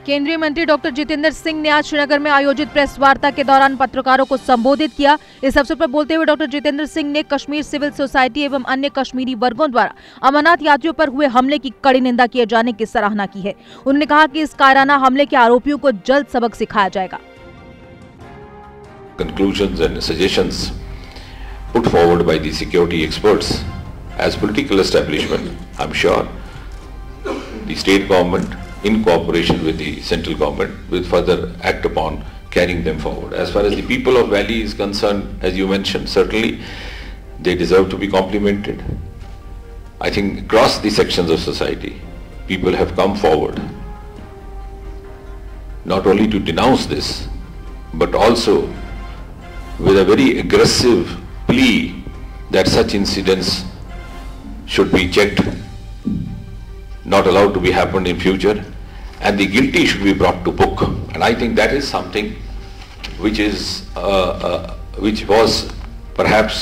केंद्रीय मंत्री डॉक्टर जितेंद्र सिंह ने आज श्रीनगर में आयोजित प्रेस वार्ता के दौरान पत्रकारों को संबोधित किया। इस अवसर पर बोलते हुए डॉक्टर जितेंद्र सिंह ने कश्मीर सिविल सोसाइटी एवं अन्य कश्मीरी वर्गों द्वारा अमरनाथ यात्रियों पर हुए हमले की कड़ी निंदा किए जाने की सराहना की है। उन्होंने कहा कि इस कायराना हमले के आरोपियों को जल्द सबक सिखाया जाएगा। Conclusions and suggestions put forward by the security experts as political establishment, I'm sure the state government in cooperation with the central government will further act upon carrying them forward. As far as the people of Valley is concerned, as you mentioned, certainly they deserve to be complimented. I think across the sections of society, people have come forward not only to denounce this, but also with a very aggressive plea that such incidents should be checked, not allowed to be happened in future, and the guilty should be brought to book. And I think that is something which was perhaps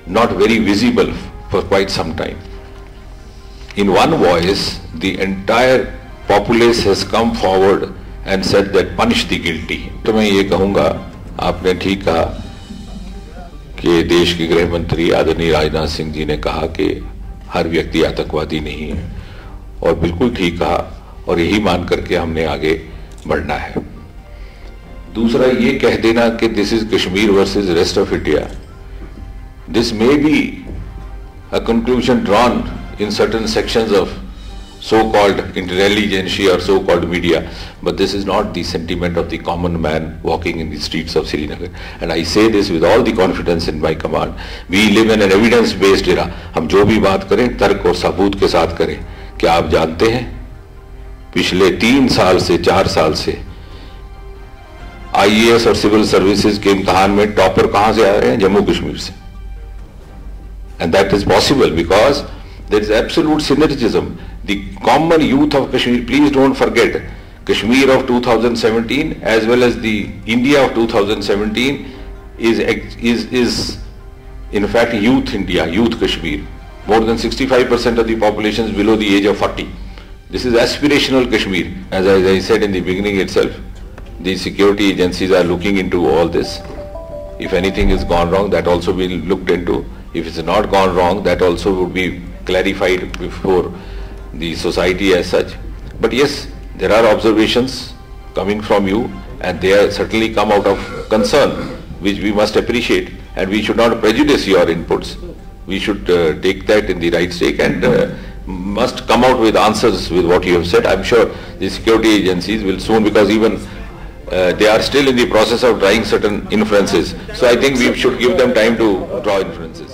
not very visible for quite some time. In one voice, the entire populace has come forward and said that punish the guilty. तो मैं ये कहूँगा, आपने ठीक कहा कि देश के गृह मंत्री आदरणीय राजनाथ सिंह जी ने कहा कि हर व्यक्ति आतंकवादी नहीं है, और बिल्कुल ठीक कहा, और यही मान करके हमने आगे बढ़ना है। दूसरा ये कह देना कि this is Kashmir versus rest of India, this may be a conclusion drawn in certain sections of so-called intelligentsia or so-called media, but this is not the sentiment of the common man walking in the streets of Srinagar. And I say this with all the confidence in my command. We live in an evidence-based era. हम जो भी बात करें तर्क और सबूत के साथ करें। क्या आप जानते हैं पिछले 3 साल से 4 साल से IAS और सिविल सर्विसेज के इम्तिहान में टॉपर कहां से आ रहे हैं? जम्मू कश्मीर से। And that is possible because there is absolute synergism. The common youth of Kashmir, please don't forget, Kashmir of 2017 as well as the India of 2017 is in fact youth India, youth Kashmir. More than 65% of the population is below the age of 40. This is aspirational Kashmir. As I said in the beginning itself, the security agencies are looking into all this. If anything has gone wrong, that also will be looked into. If it's not gone wrong, that also would be clarified before the society as such. But yes, there are observations coming from you, and they are certainly come out of concern, which we must appreciate, and we should not prejudice your inputs. We should take that in the right stake and must come out with answers with what you have said. I'm sure the security agencies will soon, because even they are still in the process of drawing certain inferences. So I think we should give them time to draw inferences.